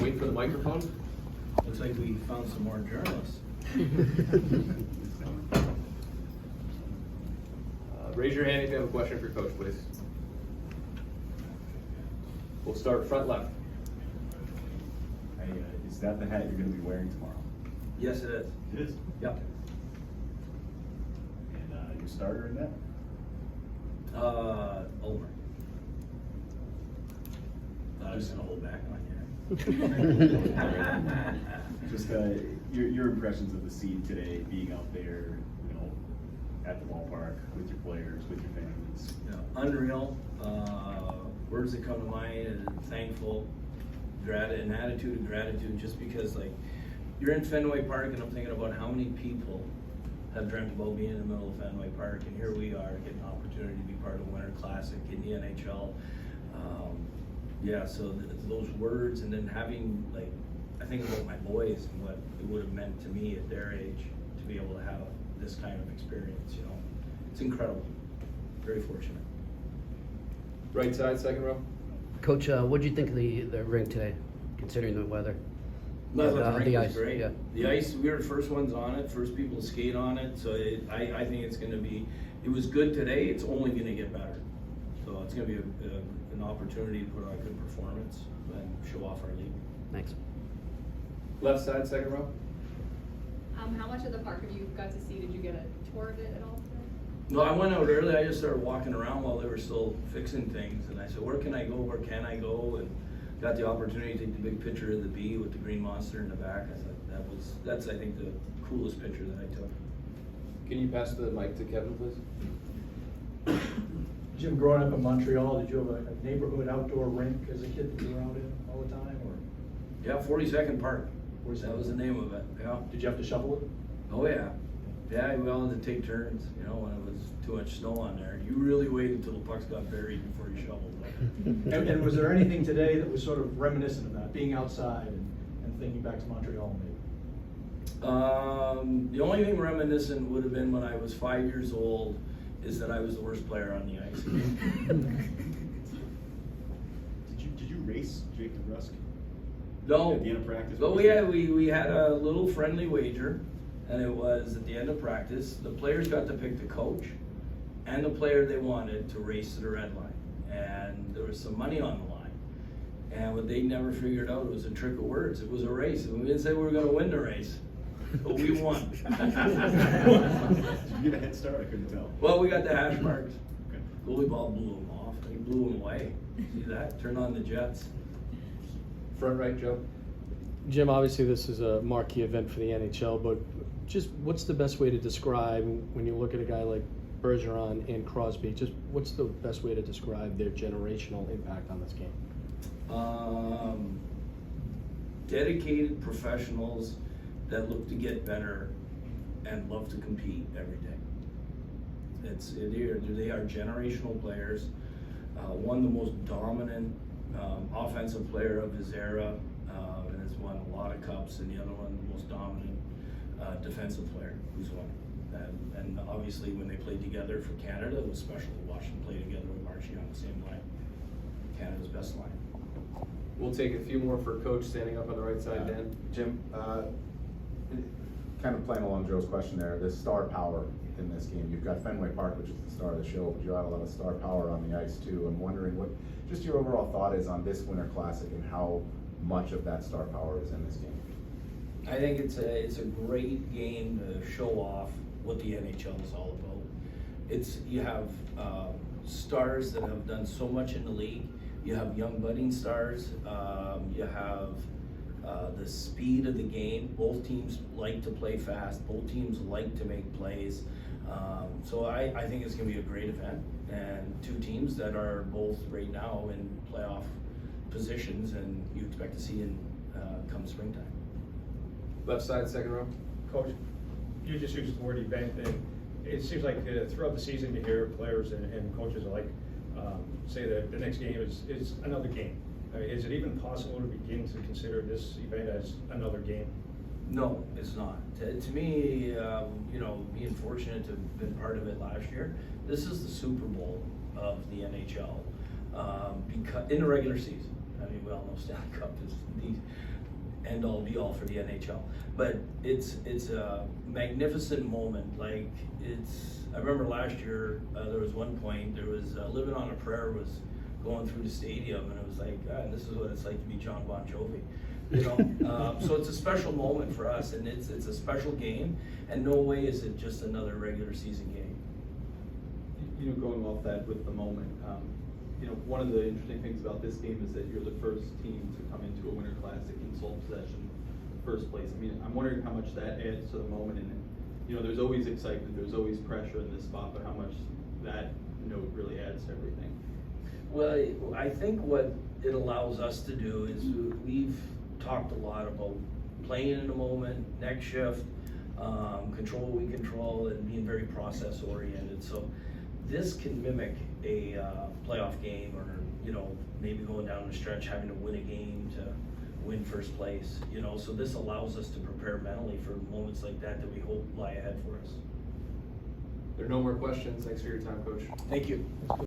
Wait for the microphone. Looks like we found some more journalists. Raise your hand if you have a question for Coach, please. We'll start front left. Hey, is that the hat you're going to be wearing tomorrow? Yes, it is. It is. Yep. And your starter in that? Over. I was gonna hold back on you. Just your impressions of the scene today, being out there, at the ballpark with your players, with your families. Unreal. Words that come to mind and thankful, an attitude of gratitude, just because you're in Fenway Park and I'm thinking about how many people have dreamt about being in the middle of Fenway Park, and here we are getting an opportunity to be part of Winter Classic in the NHL. So those words, and then having I think about my boys and what it would have meant to me at their age to be able to have this kind of experience. It's incredible. Very fortunate. Right side, second row. Coach, what did you think of the rink today, considering the weather? No, the rink was ice, great. yeah. The ice, we were the first ones on it, first people to skate on it. So I think it's going to be. It was good today. It's only going to get better. So it's going to be an opportunity to put on a good performance and show off our league. Thanks. Left side, second row. How much of the park have you got to see? Did you get a tour of it at all today? No, I went out early. I just started walking around while they were still fixing things, and I said, "Where can I go? Where can I go?" And got the opportunity to take the big picture of the bee with the green monster in the back. I thought that's I think the coolest picture that I took. Can you pass the mic to Kevin, please? Jim, growing up in Montreal, did you have a neighborhood outdoor rink as a kid that you were out in all the time, or Yeah, 42nd Park. 42nd. That was the name of it. Yeah. did you have to shovel it? Oh yeah. Yeah, we all had to take turns. When it was too much snow on there, you really waited until the pucks got buried before you shoveled it. And was there anything today that was sort of reminiscent of that, being outside and thinking back to Montreal maybe? The only thing reminiscent would have been when I was 5 years old, is that I was the worst player on the ice. Did you race Jake DeBrusk? No. At the end of practice? But we had a little friendly wager, and it was at the end of practice. The players got to pick the coach and the player they wanted to race to the red line, and there was some money on the line. And what they never figured out, it was a trick of words. It was a race, and we didn't say we were going to win the race, but we won. Did you get a head start? I couldn't tell. Well, we got the hash marks. Okay. Goalie ball blew him off. He blew him away. See that? Turn on the Jets. Front right, Joe. Jim, obviously this is a marquee event for the NHL, but just what's the best way to describe, when you look at a guy like Bergeron and Crosby, just what's the best way to describe their generational impact on this game? Dedicated professionals that look to get better and love to compete every day. They are generational players. One, the most dominant offensive player of his era, and has won a lot of cups, and the other one, the most dominant defensive player who's won. And obviously when they played together for Canada, it was special to watch them play together with Archie on the same line. Canada's best line. We'll take a few more for Coach, standing up on the right side, Dan. Jim, kind of playing along Joe's question there, the star power in this game. You've got Fenway Park, which is the star of the show, but you have a lot of star power on the ice too. I'm wondering what just your overall thought is on this Winter Classic and how much of that star power is in this game. I think it's a great game to show off what the NHL is all about. You have stars that have done so much in the league. You have young budding stars. You have the speed of the game. Both teams like to play fast. Both teams like to make plays. So I think it's going to be a great event, and two teams that are both right now in playoff positions, and you expect to see in come springtime. Left side, second row. Coach, you just used the word event, and it seems like throughout the season you hear players and coaches alike say that the next game is another game. I mean, is it even possible to begin to consider this event as another game? No, it's not. To me, being fortunate to have been part of it last year, this is the Super Bowl of the NHL because in the regular season. I mean, we all know Stanley Cup is end all be all for the NHL. But it's a magnificent moment. Like I remember last year there was one point there was Living on a Prayer was going through the stadium, and it was like, God, this is what it's like to be John Bon Jovi. You know, so it's a special moment for us, and it's a special game, and no way is it just another regular season game. You know, going off that with the moment, you know, one of the interesting things about this game is that you're the first team to come into a Winter Classic in sole possession, first place. I mean, I'm wondering how much that adds to the moment, and you know, there's always excitement, there's always pressure in this spot, but how much that note really adds to everything. Well, I think what it allows us to do is we've talked a lot about playing in the moment, next shift, control what we control, and being very process oriented. So this can mimic a playoff game, or you know, maybe going down the stretch having to win a game to win first place. You know, so this allows us to prepare mentally for moments like that we hope lie ahead for us. There are no more questions. Thanks for your time, Coach. Thank you.